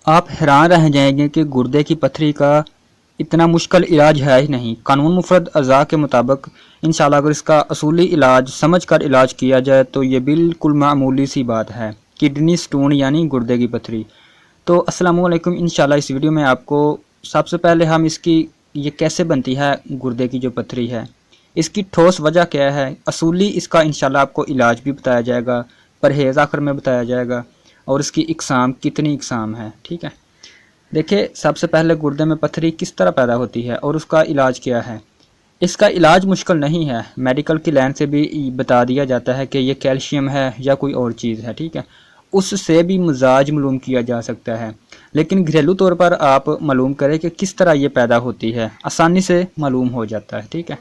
آپ حیران رہ جائیں گے کہ گردے کی پتھری کا اتنا مشکل علاج ہے ہی نہیں۔ قانون مفرد اعضاء کے مطابق انشاءاللہ اگر اس کا اصولی علاج سمجھ کر علاج کیا جائے تو یہ بالکل معمولی سی بات ہے، کڈنی سٹون یعنی گردے کی پتھری۔ تو السلام علیکم، انشاءاللہ اس ویڈیو میں آپ کو سب سے پہلے ہم اس کی یہ کیسے بنتی ہے گردے کی جو پتھری ہے، اس کی ٹھوس وجہ کیا ہے، اصولی اس کا انشاءاللہ آپ کو علاج بھی بتایا جائے گا، پرہیز آخر میں بتایا جائے گا، اور اس کی اقسام کتنی اقسام ہے، ٹھیک ہے۔ دیکھیں سب سے پہلے گردے میں پتھری کس طرح پیدا ہوتی ہے اور اس کا علاج کیا ہے۔ اس کا علاج مشکل نہیں ہے، میڈیکل کی لائن سے بھی بتا دیا جاتا ہے کہ یہ کیلشیم ہے یا کوئی اور چیز ہے، ٹھیک ہے، اس سے بھی مزاج معلوم کیا جا سکتا ہے، لیکن گھریلو طور پر آپ معلوم کریں کہ کس طرح یہ پیدا ہوتی ہے، آسانی سے معلوم ہو جاتا ہے، ٹھیک ہے۔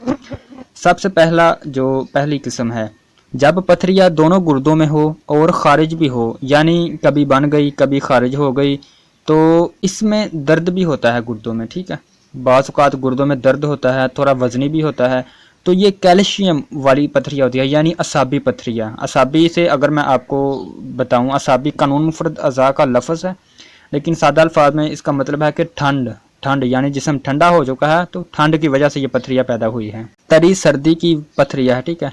سب سے پہلی قسم ہے جب پتھریاں دونوں گردوں میں ہو اور خارج بھی ہو، یعنی کبھی بن گئی کبھی خارج ہو گئی، تو اس میں درد بھی ہوتا ہے گردوں میں، ٹھیک ہے، بعض اوقات گردوں میں درد ہوتا ہے، تھوڑا وزنی بھی ہوتا ہے، تو یہ کیلشیم والی پتھریاں ہوتی ہے، یعنی اعصابی پتھریاں۔ اعصابی سے اگر میں آپ کو بتاؤں، اعصابی قانون مفرد اعضاء کا لفظ ہے، لیکن سادہ الفاظ میں اس کا مطلب ہے کہ ٹھنڈ یعنی جسم ٹھنڈا ہو چکا ہے تو ٹھنڈ کی وجہ سے یہ پتھریاں پیدا ہوئی ہیں۔ تری سردی کی پتھریاں ہے، ٹھیک ہے،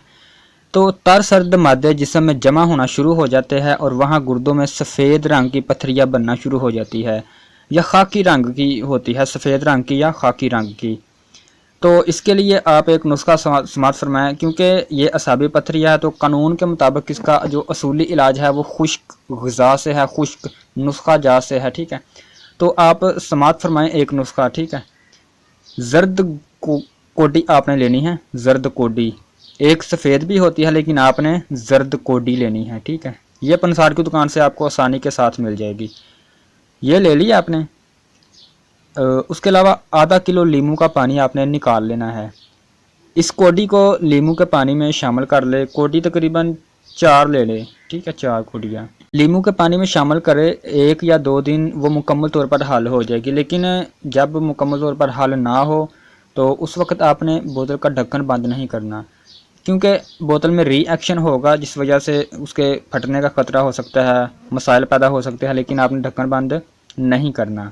تو تر سرد مادے جسم میں جمع ہونا شروع ہو جاتے ہیں اور وہاں گردوں میں سفید رنگ کی پتھریاں بننا شروع ہو جاتی ہے، یا خاکی رنگ کی ہوتی ہے، سفید رنگ کی یا خاکی رنگ کی۔ تو اس کے لیے آپ ایک نسخہ سماعت فرمائیں، کیونکہ یہ اعصابی پتھریاں ہے تو قانون کے مطابق اس کا جو اصولی علاج ہے وہ خشک غذا سے ہے، خشک نسخہ جات سے ہے، ٹھیک ہے۔ تو آپ سماعت فرمائیں ایک نسخہ، ٹھیک ہے۔ زرد کوڈی آپ نے لینی ہے، زرد کوڈی، ایک سفید بھی ہوتی ہے لیکن آپ نے زرد کوڈی لینی ہے، ٹھیک ہے، یہ پنسار کی دکان سے آپ کو آسانی کے ساتھ مل جائے گی، یہ لے لی آپ نے۔ اس کے علاوہ آدھا کلو لیموں کا پانی آپ نے نکال لینا ہے، اس کوڈی کو لیموں کے پانی میں شامل کر لے، کوڈی تقریباً 4 لے لے، ٹھیک ہے، 4 کوڈیاں لیموں کے پانی میں شامل کرے، 1 یا 2 دن وہ مکمل طور پر حل ہو جائے گی، لیکن جب مکمل طور پر حل نہ ہو تو اس وقت آپ نے بوتل کا ڈھکن بند نہیں کرنا، کیونکہ بوتل میں ری ایکشن ہوگا جس وجہ سے اس کے پھٹنے کا خطرہ ہو سکتا ہے، مسائل پیدا ہو سکتے ہیں، لیکن آپ نے ڈھکن بند نہیں کرنا۔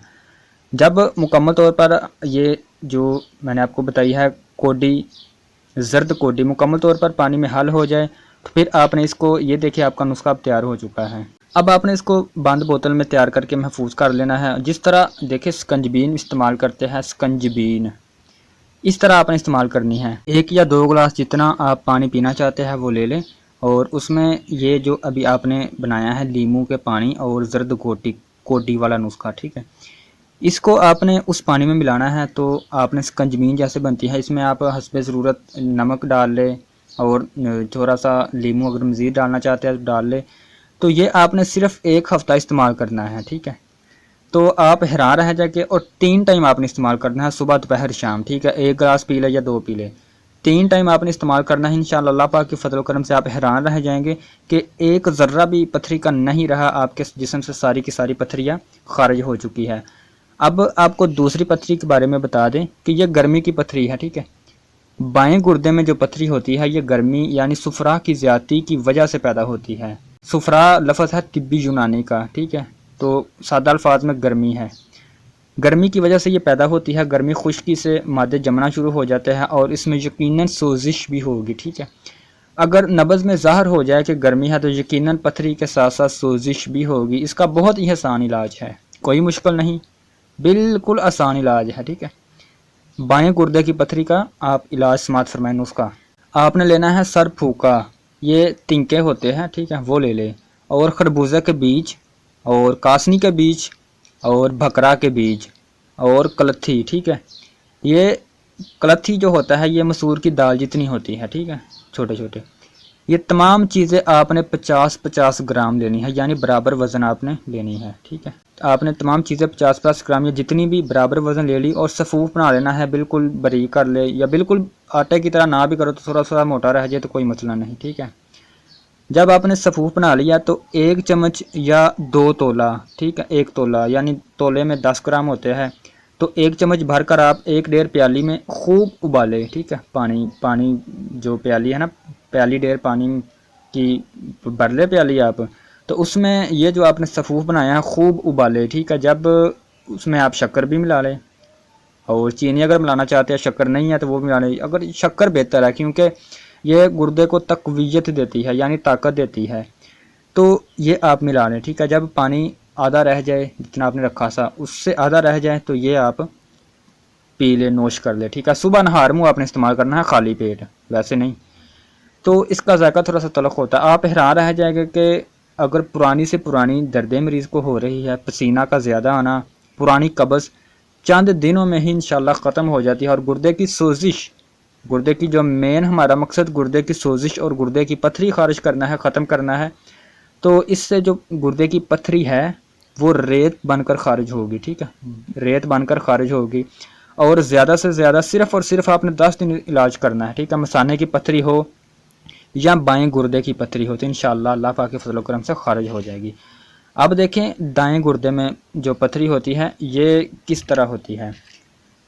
جب مکمل طور پر یہ جو میں نے آپ کو بتائی ہے کوڈی، زرد کوڈی مکمل طور پر پانی میں حل ہو جائے تو پھر آپ نے اس کو، یہ دیکھیں آپ کا نسخہ اب تیار ہو چکا ہے، اب آپ نے اس کو بند بوتل میں تیار کر کے محفوظ کر لینا ہے۔ جس طرح دیکھیں سکنجبین استعمال کرتے ہیں، سکنجبین اس طرح آپ نے استعمال کرنی ہے، 1 یا 2 گلاس جتنا آپ پانی پینا چاہتے ہیں وہ لے لیں، اور اس میں یہ جو ابھی آپ نے بنایا ہے لیموں کے پانی اور زرد کوڈی والا نسخہ، ٹھیک ہے، اس کو آپ نے اس پانی میں ملانا ہے، تو آپ نے سکنجبین جیسے بنتی ہے، اس میں آپ حسب ضرورت نمک ڈال لیں اور تھوڑا سا لیموں اگر مزید ڈالنا چاہتے ہیں تو ڈال لیں، تو یہ آپ نے صرف 1 ہفتہ استعمال کرنا ہے، ٹھیک ہے۔ تو آپ حیران رہ جائے کہ، اور 3 ٹائم آپ نے استعمال کرنا ہے، صبح دوپہر شام، ٹھیک ہے، 1 گلاس پی لے یا 2 پی لے، 3 ٹائم آپ نے استعمال کرنا ہے، انشاءاللہ اللہ پاک کی فضل و کرم سے آپ حیران رہ جائیں گے کہ ایک ذرہ بھی پتھری کا نہیں رہا، آپ کے جسم سے ساری کی ساری پتھریاں خارج ہو چکی ہے۔ اب آپ کو دوسری پتھری کے بارے میں بتا دیں کہ یہ گرمی کی پتھری ہے، ٹھیک ہے، بائیں گردے میں جو پتھری ہوتی ہے یہ گرمی یعنی صفرا کی زیادتی کی وجہ سے پیدا ہوتی ہے۔ صفرا لفظ ہے طبی یونانی کا، ٹھیک ہے، تو سادہ الفاظ میں گرمی ہے، گرمی کی وجہ سے یہ پیدا ہوتی ہے، گرمی خشکی سے مادے جمنا شروع ہو جاتے ہیں اور اس میں یقیناً سوزش بھی ہوگی، ٹھیک ہے، اگر نبض میں ظاہر ہو جائے کہ گرمی ہے تو یقیناً پتھری کے ساتھ ساتھ سوزش بھی ہوگی۔ اس کا بہت ہی آسان علاج ہے، کوئی مشکل نہیں، بالکل آسان علاج ہے، ٹھیک ہے۔ بائیں گردے کی پتھری کا آپ علاج سماعت فرمائیں نسخہ، آپ نے لینا ہے سر پھوکا، یہ تنکے ہوتے ہیں، ٹھیک ہے، وہ لے لیں، اور خربوزہ کے بیج اور کاسنی کے بیج اور بھکرا کے بیج اور کلتھی، ٹھیک ہے، یہ کلتھی جو ہوتا ہے یہ مسور کی دال جتنی ہوتی ہے، ٹھیک ہے، چھوٹے چھوٹے، یہ تمام چیزیں آپ نے 50-50 گرام لینی ہے، یعنی برابر وزن آپ نے لینی ہے، ٹھیک ہے، آپ نے تمام چیزیں 50-50 گرام یا جتنی بھی برابر وزن لے لی، اور صفوف بنا لینا ہے، بالکل باریک کر لے، یا بالکل آٹے کی طرح نہ بھی کرو تو تھوڑا تھوڑا موٹا رہ جائے تو کوئی مسئلہ نہیں، ٹھیک ہے۔ جب آپ نے صفوف بنا لیا تو 1 چمچ یا 2 تولہ، ٹھیک ہے، 1 تولہ یعنی تولے میں 10 گرام ہوتے ہیں، تو 1 چمچ بھر کر آپ 1 ڈیڑھ پیالی میں خوب ابالے، ٹھیک ہے، پانی جو پیالی ہے نا، پیالی ڈیڑھ پانی کی بھر لے پیالی آپ، تو اس میں یہ جو آپ نے صفوف بنایا ہے خوب ابالے، ٹھیک ہے. جب اس میں آپ شکر بھی ملا لیں، اور چینی اگر ملانا چاہتے ہیں، شکر نہیں ہے تو وہ بھی ملا لیں. اگر شکر بہتر ہے کیونکہ یہ گردے کو تقویت دیتی ہے، یعنی طاقت دیتی ہے. تو یہ آپ ملا لیں، ٹھیک ہے. جب پانی آدھا رہ جائے جتنا آپ نے رکھا تھا اس سے آدھا رہ جائے تو یہ آپ پی لے، نوش کر لے، ٹھیک ہے. صبح نہار منہ آپ نے استعمال کرنا ہے، خالی پیٹ، ویسے نہیں. تو اس کا ذائقہ تھوڑا سا تلخ ہوتا ہے. آپ حیران رہ جائے گا کہ اگر پرانی سے پرانی درد مریض کو ہو رہی ہے، پسینہ کا زیادہ آنا، پرانی قبض چند دنوں میں ہی انشاءاللہ ختم ہو جاتی ہے. اور گردے کی سوزش، گردے کی جو مین ہمارا مقصد گردے کی سوزش اور گردے کی پتھری خارج کرنا ہے، ختم کرنا ہے. تو اس سے جو گردے کی پتھری ہے وہ ریت بن کر خارج ہوگی، ٹھیک ہے. ریت بن کر خارج ہوگی. اور زیادہ سے زیادہ صرف اور صرف آپ نے 10 دن علاج کرنا ہے، ٹھیک ہے. مثانے کی پتھری ہو یا بائیں گردے کی پتھری ہو تو انشاءاللہ اللہ پاک کے فضل و کرم سے خارج ہو جائے گی. اب دیکھیں دائیں گردے میں جو پتھری ہوتی ہے یہ کس طرح ہوتی ہے.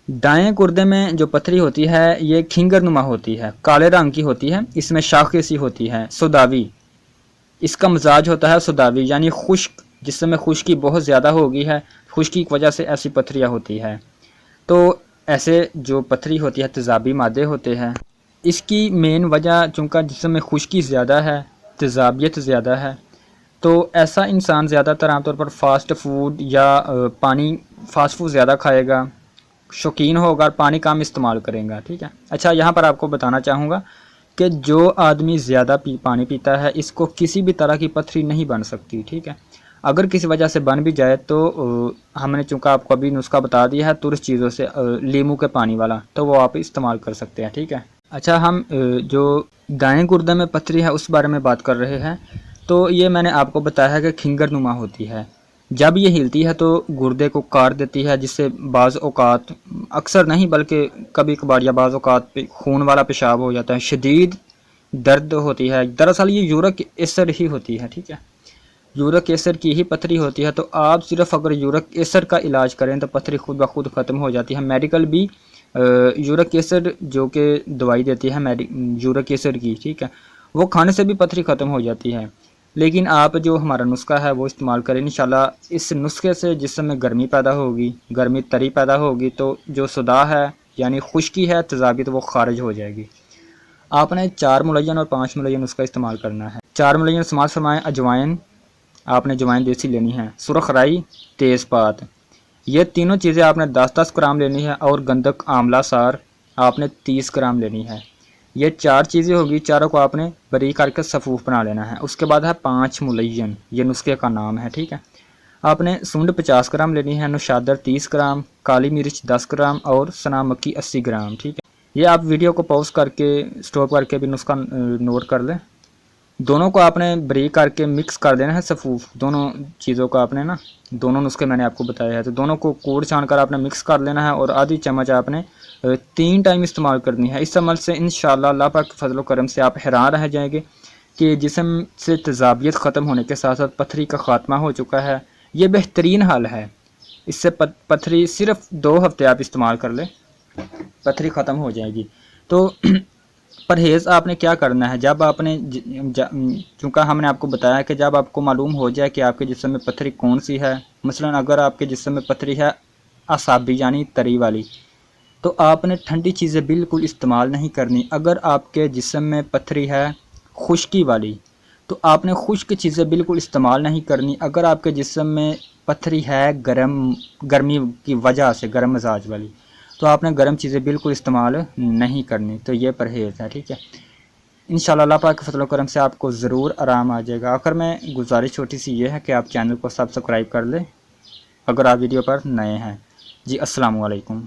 دائیں گردے میں جو پتھری ہوتی ہے یہ کھنگر نما ہوتی ہے، کالے رنگ کی ہوتی ہے. اس میں شاخیں سی ہوتی ہے، سوداوی. اس کا مزاج ہوتا ہے سوداوی، یعنی خشک، جس میں خشکی بہت زیادہ ہوگی ہے، خشکی کی وجہ سے ایسی پتھریاں ہوتی ہے. تو ایسے جو پتھری ہوتی ہے تیزابی مادے ہوتے ہیں. اس کی مین وجہ چونکہ جسم میں خشکی زیادہ ہے، تیزابیت زیادہ ہے، تو ایسا انسان زیادہ تر عام طور پر فاسٹ فوڈ یا پانی فاسٹ فوڈ زیادہ کھائے گا، شوقین ہوگا، پانی کم استعمال کرے گا، ٹھیک ہے. اچھا یہاں پر آپ کو بتانا چاہوں گا کہ جو آدمی زیادہ پانی پیتا ہے اس کو کسی بھی طرح کی پتھری نہیں بن سکتی، ٹھیک ہے. اگر کسی وجہ سے بن بھی جائے تو ہم نے چونکہ آپ کو ابھی نسخہ بتا دیا ہے ترش چیزوں سے، لیموں کے پانی والا، تو وہ آپ استعمال کر سکتے ہیں، ٹھیک ہے. اچھا ہم جو دائیں گردے میں پتھری ہے اس بارے میں بات کر رہے ہیں. تو یہ میں نے آپ کو بتایا ہے کہ کھنگر نما ہوتی ہے. جب یہ ہلتی ہے تو گردے کو کاٹ دیتی ہے، جس سے بعض اوقات، اکثر نہیں بلکہ کبھی کبھار یا بعض اوقات خون والا پیشاب ہو جاتا ہے، شدید درد ہوتی ہے. دراصل یہ یورک ایسڈ ہی ہوتی ہے، ٹھیک ہے. یورک ایسڈ کی ہی پتھری ہوتی ہے. تو آپ صرف اگر یورک ایسڈ کا علاج کریں تو پتھری خود بخود ختم ہو جاتی ہے. میڈیکل بھی یورک ایسڈ جو کہ دوائی دیتی ہے یورک ایسڈ کی، ٹھیک ہے، وہ کھانے سے بھی پتھری ختم ہو جاتی ہے. لیکن آپ جو ہمارا نسخہ ہے وہ استعمال کریں، انشاءاللہ اس نسخے سے جسم میں گرمی پیدا ہوگی، گرمی تری پیدا ہوگی، تو جو صداع ہے یعنی خشکی ہے تیزابیت وہ خارج ہو جائے گی. آپ نے 4 ملین اور 5 ملین نسخہ استعمال کرنا ہے. 4 ملین سماج فرمائیں اجوائن، آپ نے اجوائن دیسی لینی ہے، سرخ رائی، تیز پات، یہ تینوں چیزیں آپ نے 10-10 گرام لینی ہے. اور گندک آملہ سار آپ نے 30 گرام لینی ہے. یہ 4 چیزیں ہوگی، چاروں کو آپ نے بریک کر کے صفوف بنا لینا ہے. اس کے بعد ہے 5 ملین، یہ نسخے کا نام ہے، ٹھیک ہے. آپ نے سونڈ 50 گرام لینی ہے، نوشادر 30 گرام، کالی مرچ 10 گرام اور سنا مکی 80 گرام، ٹھیک ہے. یہ آپ ویڈیو کو پاؤز کر کے سٹاپ کر کے بھی نسخہ نوٹ کر لیں. دونوں کو آپ نے بریک کر کے مکس کر دینا ہے صفوف، دونوں چیزوں کو آپ نے نا، دونوں نسخے میں نے آپ کو بتایا ہے، تو دونوں کو کوڑ چھان کر آپ نے مکس کر لینا ہے. اور آدھی چمچ آپ نے 3 ٹائم استعمال کرنی ہے. اس عمل سے انشاءاللہ اللہ پاک کے فضل و کرم سے آپ حیران رہ جائیں گے کہ جسم سے تیزابیت ختم ہونے کے ساتھ ساتھ پتھری کا خاتمہ ہو چکا ہے. یہ بہترین حل ہے. اس سے پتھری صرف 2 ہفتے آپ استعمال کر لیں، پتھری ختم ہو جائے گی. تو پرہیز آپ نے کیا کرنا ہے، جب آپ نے چونکہ ہم نے آپ کو بتایا کہ جب آپ کو معلوم ہو جائے کہ آپ کے جسم میں پتھری کون سی ہے، مثلا اگر آپ کے جسم میں پتھری ہے اعصابی یعنی تری والی، تو آپ نے ٹھنڈی چیزیں بالکل استعمال نہیں کرنی. اگر آپ کے جسم میں پتھری ہے خشکی والی تو آپ نے خشک چیزیں بالکل استعمال نہیں کرنی. اگر آپ کے جسم میں پتھری ہے گرمی کی وجہ سے گرم مزاج والی تو آپ نے گرم چیزیں بالکل استعمال نہیں کرنی. تو یہ پرہیز ہے، ٹھیک ہے. انشاءاللہ اللہ پاک کے فضل و کرم سے آپ کو ضرور آرام آ جائے گا. آخر میں گزارش چھوٹی سی یہ ہے کہ آپ چینل کو سبسکرائب کر لیں اگر آپ ویڈیو پر نئے ہیں. جی السلام علیکم.